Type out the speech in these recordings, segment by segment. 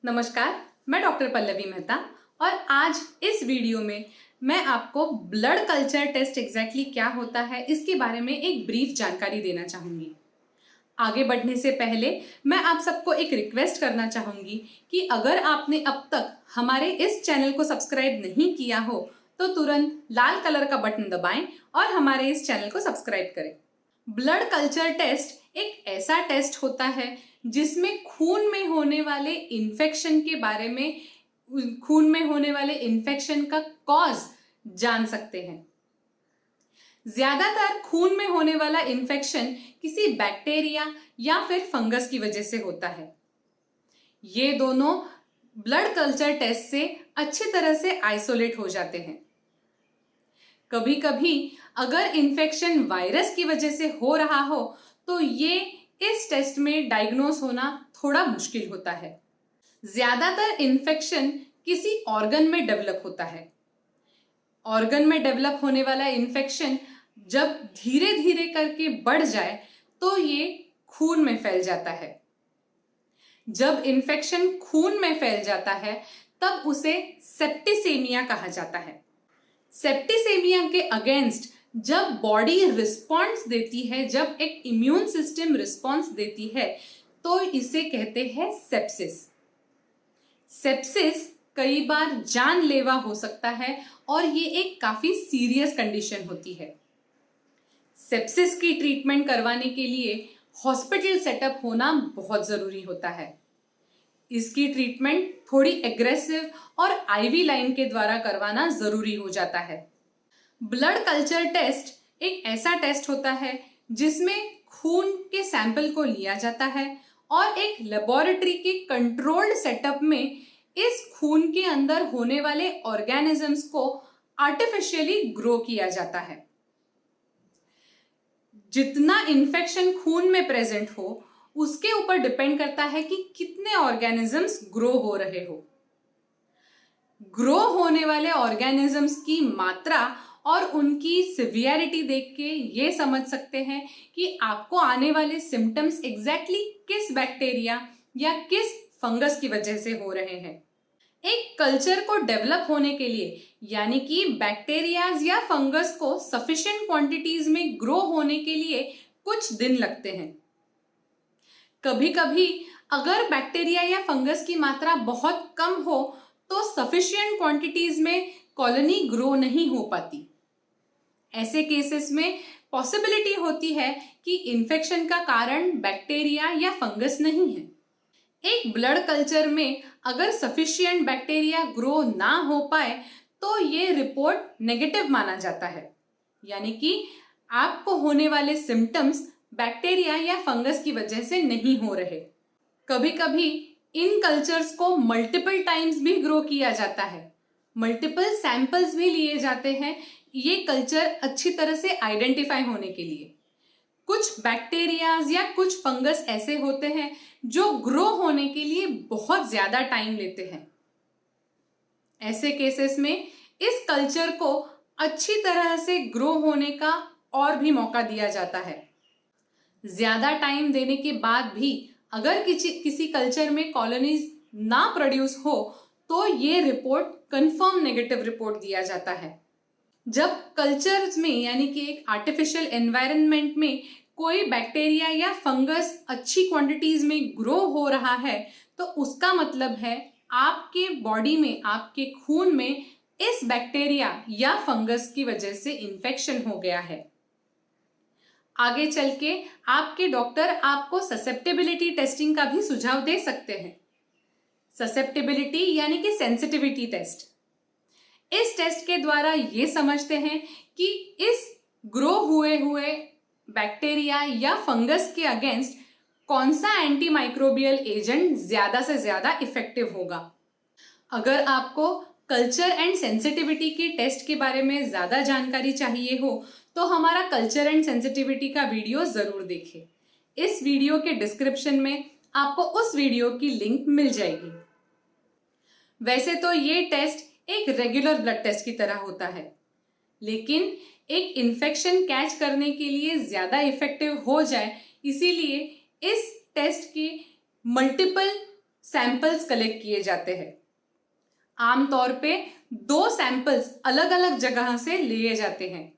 नमस्कार, मैं डॉक्टर पल्लवी मेहता और आज इस वीडियो में मैं आपको ब्लड कल्चर टेस्ट एग्जैक्टली क्या होता है इसके बारे में एक ब्रीफ जानकारी देना चाहूँगी। आगे बढ़ने से पहले मैं आप सबको एक रिक्वेस्ट करना चाहूँगी कि अगर आपने अब तक हमारे इस चैनल को सब्सक्राइब नहीं किया हो तो तुरंत लाल कलर का बटन दबाएं और हमारे इस चैनल को सब्सक्राइब करें। ब्लड कल्चर टेस्ट एक ऐसा टेस्ट होता है जिसमें खून में होने वाले इन्फेक्शन के बारे में, खून में होने वाले इन्फेक्शन का कॉज जान सकते हैं। ज्यादातर खून में होने वाला इन्फेक्शन किसी बैक्टीरिया या फिर फंगस की वजह से होता है। ये दोनों ब्लड कल्चर टेस्ट से अच्छी तरह से आइसोलेट हो जाते हैं। कभी कभी अगर इन्फेक्शन वायरस की वजह से हो रहा हो तो ये इस टेस्ट में डायग्नोस होना थोड़ा मुश्किल होता है। ज्यादातर इन्फेक्शन किसी ऑर्गन में डेवलप होता है। ऑर्गन में डेवलप होने वाला इन्फेक्शन जब धीरे धीरे करके बढ़ जाए तो ये खून में फैल जाता है। जब इन्फेक्शन खून में फैल जाता है तब उसे सेप्टिसेमिया कहा जाता है। सेप्टिसेमिया के अगेंस्ट जब बॉडी रिस्पॉन्स देती है, जब एक इम्यून सिस्टम रिस्पॉन्स देती है तो इसे कहते हैं सेप्सिस। सेप्सिस कई बार जानलेवा हो सकता है और ये एक काफी सीरियस कंडीशन होती है। सेप्सिस की ट्रीटमेंट करवाने के लिए हॉस्पिटल सेटअप होना बहुत जरूरी होता है। इसकी ट्रीटमेंट थोड़ी एग्रेसिव और आईवी लाइन के द्वारा करवाना जरूरी हो जाता है। ब्लड कल्चर टेस्ट एक ऐसा टेस्ट होता है जिसमें खून के सैंपल को लिया जाता है और एक लेबोरेटरी के कंट्रोल्ड सेटअप में इस खून के अंदर होने वाले ऑर्गेनिजम्स को आर्टिफिशियली ग्रो किया जाता है। जितना इन्फेक्शन खून में प्रेजेंट हो उसके ऊपर डिपेंड करता है कि कितने ऑर्गेनिजम्स ग्रो हो रहे हो। ग्रो होने वाले ऑर्गेनिजम्स की मात्रा और उनकी सिवियरिटी देख के ये समझ सकते हैं कि आपको आने वाले सिम्टम्स एग्जैक्टली किस बैक्टीरिया या किस फंगस की वजह से हो रहे हैं। एक कल्चर को डेवलप होने के लिए, यानी कि बैक्टीरियाज या फंगस को सफिशिएंट क्वांटिटीज में ग्रो होने के लिए कुछ दिन लगते हैं। कभी कभी अगर बैक्टीरिया या फंगस की मात्रा बहुत कम हो तो सफिशिएंट क्वांटिटीज में कॉलोनी ग्रो नहीं हो पाती। ऐसे केसेस में पॉसिबिलिटी होती है कि इन्फेक्शन का कारण बैक्टीरिया या फंगस नहीं है। एक ब्लड कल्चर में अगर सफिशिएंट बैक्टीरिया ग्रो ना हो पाए तो ये रिपोर्ट नेगेटिव माना जाता है, यानी कि आपको होने वाले सिम्टम्स बैक्टीरिया या फंगस की वजह से नहीं हो रहे। कभी कभी इन कल्चर्स को मल्टीपल टाइम्स भी ग्रो किया जाता है, मल्टीपल सैंपल्स भी लिए जाते हैं ये कल्चर अच्छी तरह से आइडेंटिफाई होने के लिए। कुछ बैक्टीरियाज या कुछ फंगस ऐसे होते हैं जो ग्रो होने के लिए बहुत ज्यादा टाइम लेते हैं। ऐसे केसेस में इस कल्चर को अच्छी तरह से ग्रो होने का और भी मौका दिया जाता है। ज्यादा टाइम देने के बाद भी अगर किसी कल्चर में कॉलोनीज ना प्रोड्यूस हो तो ये रिपोर्ट कंफर्म नेगेटिव रिपोर्ट दिया जाता है। जब कल्चर्स में, यानी कि एक आर्टिफिशियल एनवायरनमेंट में कोई बैक्टीरिया या फंगस अच्छी क्वांटिटीज में ग्रो हो रहा है तो उसका मतलब है आपके बॉडी में, आपके खून में इस बैक्टीरिया या फंगस की वजह से इन्फेक्शन हो गया है। आगे चल के आपके डॉक्टर आपको ससेप्टेबिलिटी टेस्टिंग का भी सुझाव दे सकते हैं। ससेप्टेबिलिटी यानी कि सेंसिटिविटी टेस्ट। इस टेस्ट के द्वारा ये समझते हैं कि इस ग्रो हुए बैक्टीरिया या फंगस के अगेंस्ट कौन सा एंटी माइक्रोबियल एजेंट ज्यादा से ज्यादा इफेक्टिव होगा। अगर आपको कल्चर एंड सेंसिटिविटी के टेस्ट के बारे में ज्यादा जानकारी चाहिए हो तो हमारा कल्चर एंड सेंसिटिविटी का वीडियो जरूर देखें। इस वीडियो के डिस्क्रिप्शन में आपको उस वीडियो की लिंक मिल जाएगी। वैसे तो ये टेस्ट एक रेगुलर ब्लड टेस्ट की तरह होता है, लेकिन एक इन्फेक्शन कैच करने के लिए ज्यादा इफेक्टिव हो जाए इसीलिए इस टेस्ट के मल्टीपल सैंपल्स कलेक्ट किए जाते हैं। आमतौर पे 2 सैंपल्स अलग अलग जगह से लिए जाते हैं।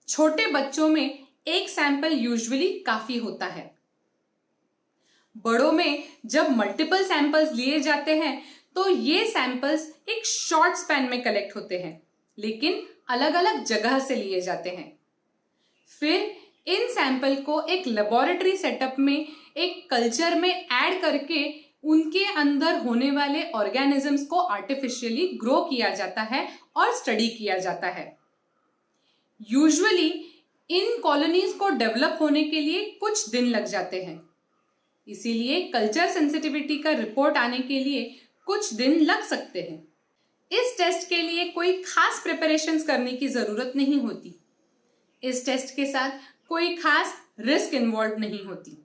छोटे बच्चों में एक सैंपल यूजुअली काफी होता है। बड़ों में जब मल्टीपल सैंपल्स लिए जाते हैं तो ये सैंपल्स एक शॉर्ट स्पैन में कलेक्ट होते हैं, लेकिन अलग अलग जगह से लिए जाते हैं। फिर इन सैंपल को एक लेबोरेटरी सेटअप में एक कल्चर में ऐड करके उनके अंदर होने वाले ऑर्गेनिजम्स को आर्टिफिशियली ग्रो किया जाता है और स्टडी किया जाता है। यूजुअली इन कॉलोनीज को डेवलप होने के लिए कुछ दिन लग जाते हैं, इसीलिए कल्चर सेंसिटिविटी का रिपोर्ट आने के लिए कुछ दिन लग सकते हैं। इस टेस्ट के लिए कोई खास प्रिपरेशंस करने की जरूरत नहीं होती। इस टेस्ट के साथ कोई खास रिस्क इन्वॉल्व नहीं होती।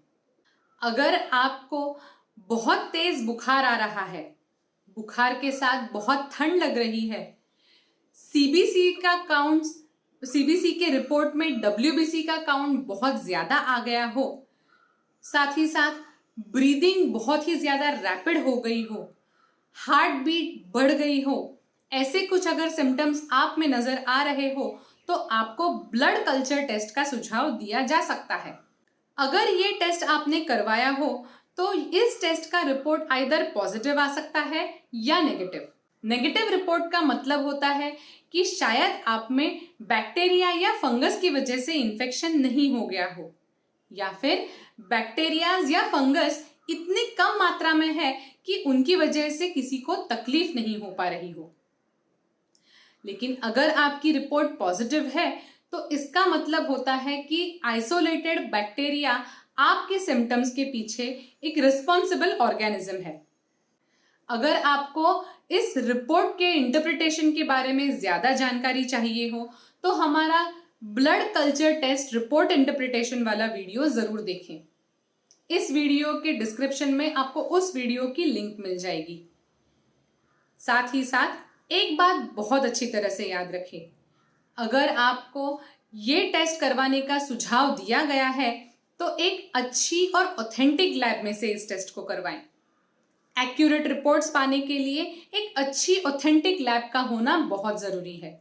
अगर आपको बहुत तेज बुखार आ रहा है, बुखार के साथ बहुत ठंड लग रही है, सीबीसी के रिपोर्ट में डब्ल्यूबीसी का काउंट बहुत ज्यादा आ गया हो, साथ ही साथ ब्रीदिंग बहुत ही ज्यादा रैपिड हो गई हो, हार्ट बीट बढ़ गई हो, ऐसे कुछ अगर सिम्टम्स आप में नजर आ रहे हो तो आपको ब्लड कल्चर टेस्ट का सुझाव दिया जा सकता है। अगर ये टेस्ट आपने करवाया हो तो इस टेस्ट का रिपोर्ट आइदर पॉजिटिव आ सकता है या नेगेटिव। नेगेटिव रिपोर्ट का मतलब होता है कि शायद आप में बैक्टीरिया या फंगस की वजह से इन्फेक्शन नहीं हो गया हो, या फिर बैक्टीरियाज या फंगस इतनी कम मात्रा में है कि उनकी वजह से किसी को तकलीफ नहीं हो पा रही हो। लेकिन अगर आपकी रिपोर्ट पॉजिटिव है तो इसका मतलब होता है कि आइसोलेटेड बैक्टीरिया आपके सिम्टम्स के पीछे एक रिस्पॉन्सिबल ऑर्गेनिज्म है। अगर आपको इस रिपोर्ट के इंटरप्रिटेशन के बारे में ज्यादा जानकारी चाहिए हो तो हमारा blood culture test report interpretation वाला वीडियो जरूर देखें। इस वीडियो के डिस्क्रिप्शन में आपको उस वीडियो की लिंक मिल जाएगी। साथ ही साथ एक बात बहुत अच्छी तरह से याद रखें, अगर आपको ये टेस्ट करवाने का सुझाव दिया गया है तो एक अच्छी और ऑथेंटिक लैब में से इस टेस्ट को करवाएं। एक्यूरेट रिपोर्ट्स पाने के लिए एक अच्छी ऑथेंटिक लैब का होना बहुत जरूरी है।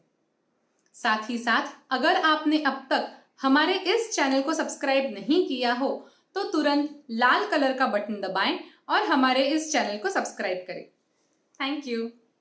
साथ ही साथ अगर आपने अब तक हमारे इस चैनल को सब्सक्राइब नहीं किया हो तो तुरंत लाल कलर का बटन दबाएं और हमारे इस चैनल को सब्सक्राइब करें। Thank you.